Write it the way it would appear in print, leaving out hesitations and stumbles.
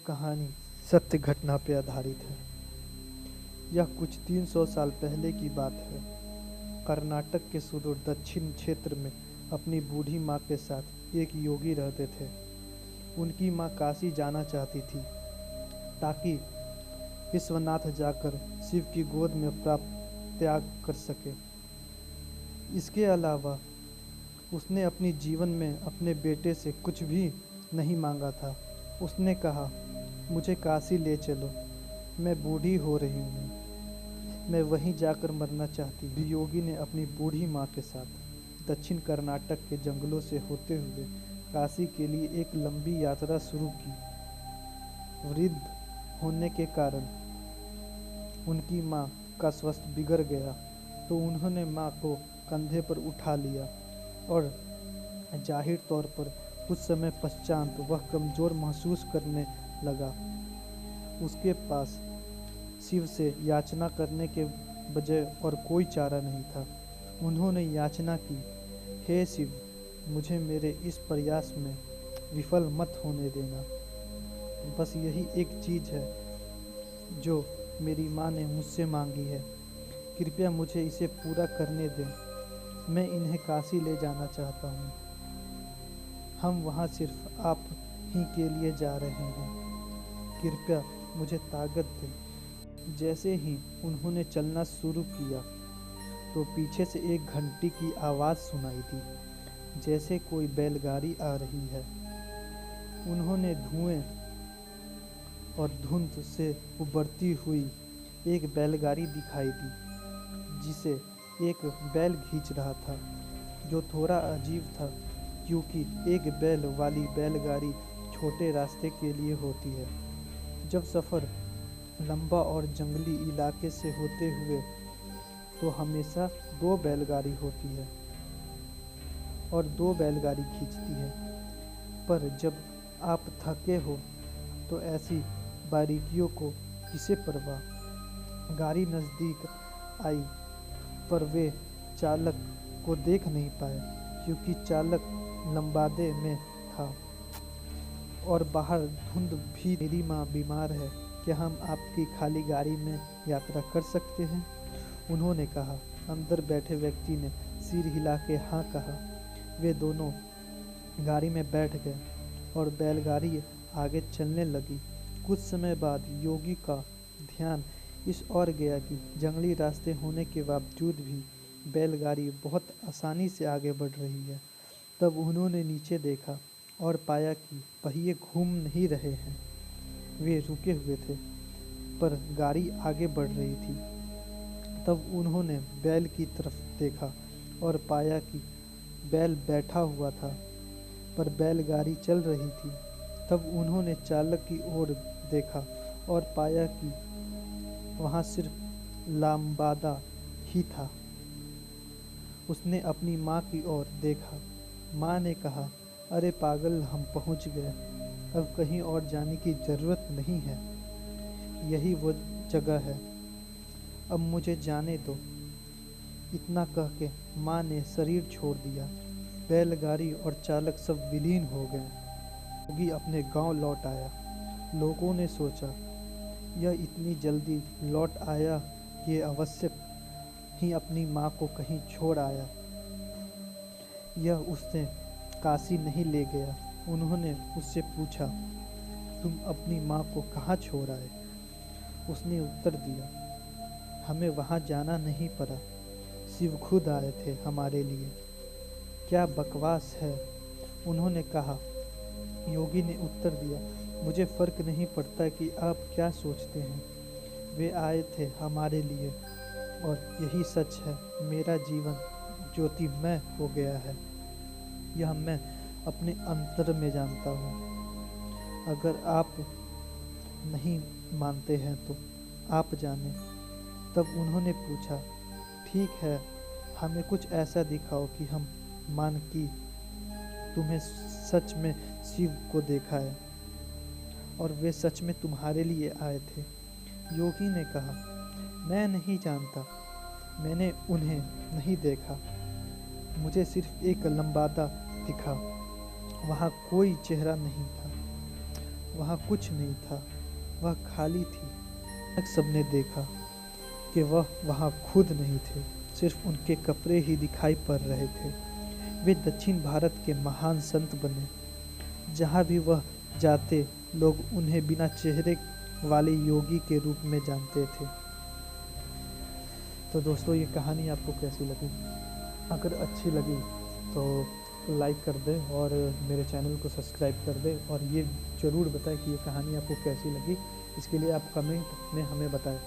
कहानी सत्य घटना पर आधारित है। यह कुछ 300 साल पहले की बात है। कर्नाटक के सुदूर दक्षिण क्षेत्र में अपनी बूढ़ी माँ के साथ एक योगी रहते थे। उनकी माँ काशी जाना चाहती थी ताकि विश्वनाथ जाकर शिव की गोद में प्राप्त त्याग कर सके। इसके अलावा उसने अपने जीवन में अपने बेटे से कुछ भी नहीं मांगा था। उसने कहा, मुझे काशी ले चलो, मैं बूढ़ी हो रही हूँ, मैं वहीं जाकर मरना चाहती हूँ। योगी ने अपनी बूढ़ी माँ के साथ दक्षिण कर्नाटक के जंगलों से होते हुए काशी के लिए एक लंबी यात्रा शुरू की। वृद्ध होने के कारण उनकी माँ का स्वास्थ्य बिगड़ गया, तो उन्होंने माँ को कंधे पर उठा लिया और जाहिर तौर पर कुछ समय पश्चात वह कमज़ोर महसूस करने लगा। उसके पास शिव से याचना करने के बजाय और कोई चारा नहीं था। उन्होंने याचना की, हे शिव, मुझे मेरे इस प्रयास में विफल मत होने देना। बस यही एक चीज़ है जो मेरी माँ ने मुझसे मांगी है। कृपया मुझे इसे पूरा करने दें। मैं इन्हें काशी ले जाना चाहता हूँ। हम वहाँ सिर्फ आप ही के लिए जा रहे हैं। कृपया मुझे ताकत दें। जैसे ही उन्होंने चलना शुरू किया तो पीछे से एक घंटी की आवाज़ सुनाई दी, जैसे कोई बैलगाड़ी आ रही है। उन्होंने धुएं और धुंध से उभरती हुई एक बैलगाड़ी दिखाई दी, जिसे एक बैल खींच रहा था, जो थोड़ा अजीब था क्योंकि एक बैल वाली बैलगाड़ी छोटे रास्ते के लिए होती है। जब सफ़र लंबा और जंगली इलाके से होते हुए तो हमेशा 2 बैलगाड़ी होती है और 2 बैलगाड़ी खींचती है। पर जब आप थके हो तो ऐसी बारीकियों को किसे परवाह। गाड़ी नज़दीक आई पर वे चालक को देख नहीं पाए क्योंकि चालक लंबादे में था और बाहर धुंध भी। मेरी माँ बीमार है, क्या हम आपकी खाली गाड़ी में यात्रा कर सकते हैं? उन्होंने कहा। अंदर बैठे व्यक्ति ने सिर हिला के हाँ कहा। वे दोनों गाड़ी में बैठ गए और बैलगाड़ी आगे चलने लगी। कुछ समय बाद योगी का ध्यान इस ओर गया कि जंगली रास्ते होने के बावजूद भी बैलगाड़ी बहुत आसानी से आगे बढ़ रही है। तब उन्होंने नीचे देखा और पाया कि पहिए घूम नहीं रहे हैं, वे रुके हुए थे, पर गाड़ी आगे बढ़ रही थी। तब उन्होंने बैल की तरफ देखा और पाया कि बैल बैठा हुआ था, पर बैलगाड़ी चल रही थी। तब उन्होंने चालक की ओर देखा और पाया कि वहाँ सिर्फ लामबादा ही था। उसने अपनी माँ की ओर देखा। माँ ने कहा, अरे पागल, हम पहुँच गए, अब कहीं और जाने की ज़रूरत नहीं है, यही वो जगह है, अब मुझे जाने दो। इतना कह के माँ ने शरीर छोड़ दिया। बैलगाड़ी और चालक सब विलीन हो गए। योगी अपने गांव लौट आया। लोगों ने सोचा, यह इतनी जल्दी लौट आया, ये अवश्य ही अपनी माँ को कहीं छोड़ आया, यह उसने काशी नहीं ले गया। उन्होंने उससे पूछा, तुम अपनी माँ को कहाँ छोड़ आए? उसने उत्तर दिया, हमें वहाँ जाना नहीं पड़ा, शिव खुद आए थे हमारे लिए। क्या बकवास है, उन्होंने कहा। योगी ने उत्तर दिया, मुझे फ़र्क नहीं पड़ता कि आप क्या सोचते हैं, वे आए थे हमारे लिए और यही सच है। मेरा जीवन ज्योतिमय हो गया है, यह मैं अपने अंतर में जानता हूँ। अगर आप नहीं मानते हैं तो आप जाने। तब उन्होंने पूछा, ठीक है, हमें कुछ ऐसा दिखाओ कि हम मान कि तुम्हें सच में शिव को देखा है और वे सच में तुम्हारे लिए आए थे। योगी ने कहा, मैं नहीं जानता, मैंने उन्हें नहीं देखा, मुझे सिर्फ एक लंबादा दिखा, वहाँ कोई चेहरा नहीं था। वहाँ कुछ नहीं था, वह खाली थी। सबने देखा कि वह वहाँ खुद नहीं थे, सिर्फ उनके कपड़े ही दिखाई पड़ रहे थे। वे दक्षिण भारत के महान संत बने। जहाँ भी वह जाते लोग उन्हें बिना चेहरे वाले योगी के रूप में जानते थे। तो दोस्तों, ये कहानी आपको कैसी लगी? अगर अच्छी लगी तो लाइक कर दें और मेरे चैनल को सब्सक्राइब कर दें, और ये ज़रूर बताएं कि ये कहानी आपको कैसी लगी। इसके लिए आप कमेंट में हमें बताएं।